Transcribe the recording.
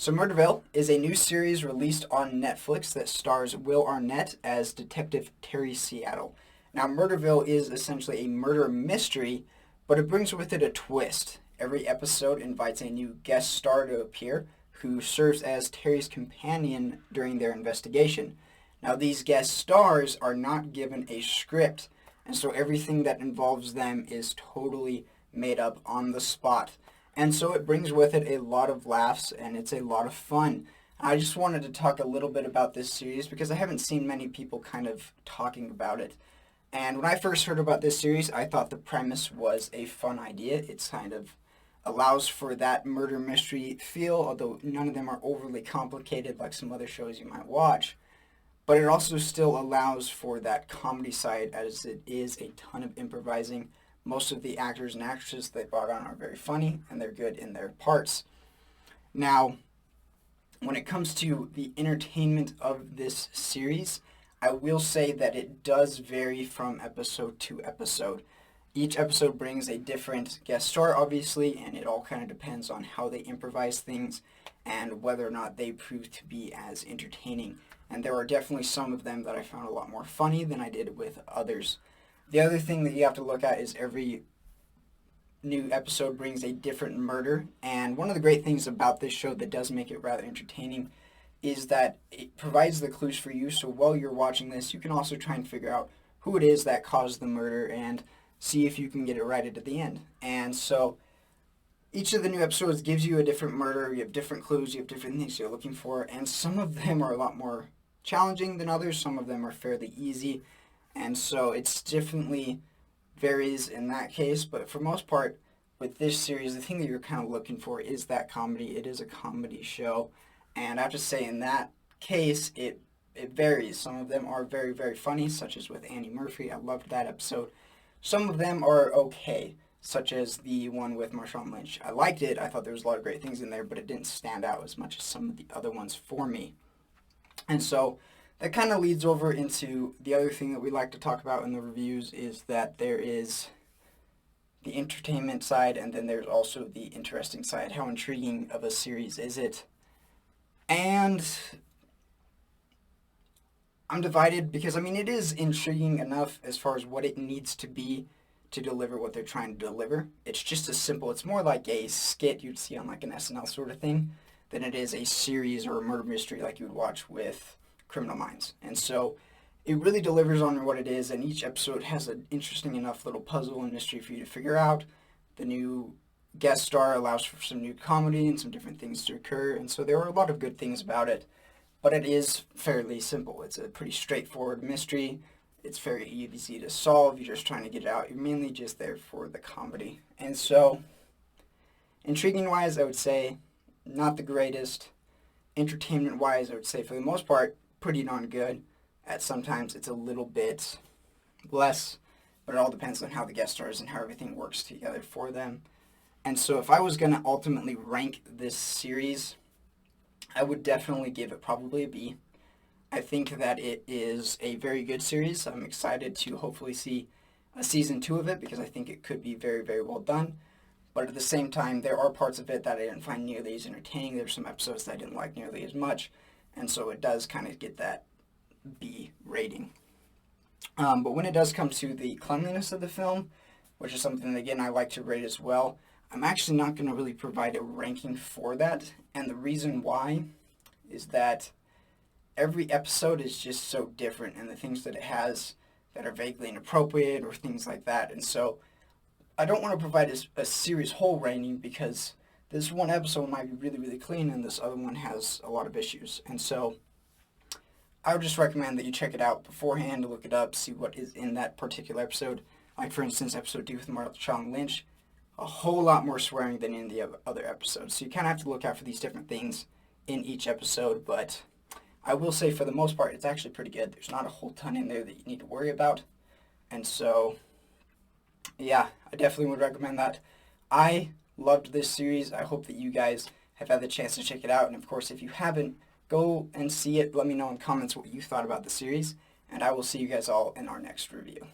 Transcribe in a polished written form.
So Murderville is a new series released on Netflix that stars Will Arnett as Detective Terry Seattle. Now, Murderville is essentially a murder mystery, but it brings with it a twist. Every episode invites a new guest star to appear who serves as Terry's companion during their investigation. Now, these guest stars are not given a script, and so everything that involves them is totally made up on the spot. And so it brings with it a lot of laughs, and it's a lot of fun. I just wanted to talk a little bit about this series because I haven't seen many people kind of talking about it. And when I first heard about this series, I thought the premise was a fun idea. It's kind of allows for that murder mystery feel, although none of them are overly complicated like some other shows you might watch. But it also still allows for that comedy side, as it is a ton of improvising. Most of the actors and actresses they brought on are very funny, and they're good in their parts. Now, when it comes to the entertainment of this series, I will say that it does vary from episode to episode. Each episode brings a different guest star, obviously, and it all kind of depends on how they improvise things and whether or not they prove to be as entertaining. And there are definitely some of them that I found a lot more funny than I did with others. The other thing that you have to look at is every new episode brings a different murder, and one of the great things about this show that does make it rather entertaining is that it provides the clues for you, so while you're watching this, you can also try and figure out who it is that caused the murder and see if you can get it right at the end. And so each of the new episodes gives you a different murder, you have different clues, you have different things you're looking for, and some of them are a lot more challenging than others, some of them are fairly easy. And so it's definitely varies in that case, but for most part, with this series, the thing that you're kind of looking for is that comedy. It is a comedy show, and I have to say in that case, it varies. Some of them are very, very funny, such as with Annie Murphy. I loved that episode. Some of them are okay, such as the one with Marshawn Lynch. I liked it. I thought there was a lot of great things in there, but it didn't stand out as much as some of the other ones for me. And so that kind of leads over into the other thing that we like to talk about in the reviews is that there is the entertainment side and then there's also the interesting side. How intriguing of a series is it? And I'm divided because, it is intriguing enough as far as what it needs to be to deliver what they're trying to deliver. It's just as simple. It's more like a skit you'd see on like an SNL sort of thing than it is a series or a murder mystery like you would watch with Criminal Minds. And so it really delivers on what it is, and each episode has an interesting enough little puzzle and mystery for you to figure out. The new guest star allows for some new comedy and some different things to occur, and so there are a lot of good things about it, but it is fairly simple. It's a pretty straightforward mystery. It's very easy to solve. You're just trying to get it out. You're mainly just there for the comedy. And so, intriguing-wise, I would say not the greatest. Entertainment-wise, I would say for the most part, pretty darn good. At sometimes it's a little bit less, but it all depends on how the guest stars and how everything works together for them. And so if I was going to ultimately rank this series, I would definitely give it probably a B. I think that it is a very good series. I'm excited to hopefully see a season 2 of it because I think it could be very, very well done. But at the same time, there are parts of it that I didn't find nearly as entertaining. There's some episodes that I didn't like nearly as much. And so it does kind of get that B rating. But when it does come to the cleanliness of the film, which is something, again, I like to rate as well, I'm actually not going to really provide a ranking for that. And the reason why is that every episode is just so different, and the things that it has that are vaguely inappropriate or things like that. And so I don't want to provide a series whole rating because this one episode might be really, really clean and this other one has a lot of issues. And so I would just recommend that you check it out beforehand, look it up, see what is in that particular episode. Like, for instance, episode 2 with Marshawn Lynch, a whole lot more swearing than in the other episodes. So you kind of have to look out for these different things in each episode. But I will say for the most part, it's actually pretty good. There's not a whole ton in there that you need to worry about. And so, yeah, I definitely would recommend that. I loved this series. I hope that you guys have had the chance to check it out. And of course, if you haven't, go and see it. Let me know in comments what you thought about the series. And I will see you guys all in our next review.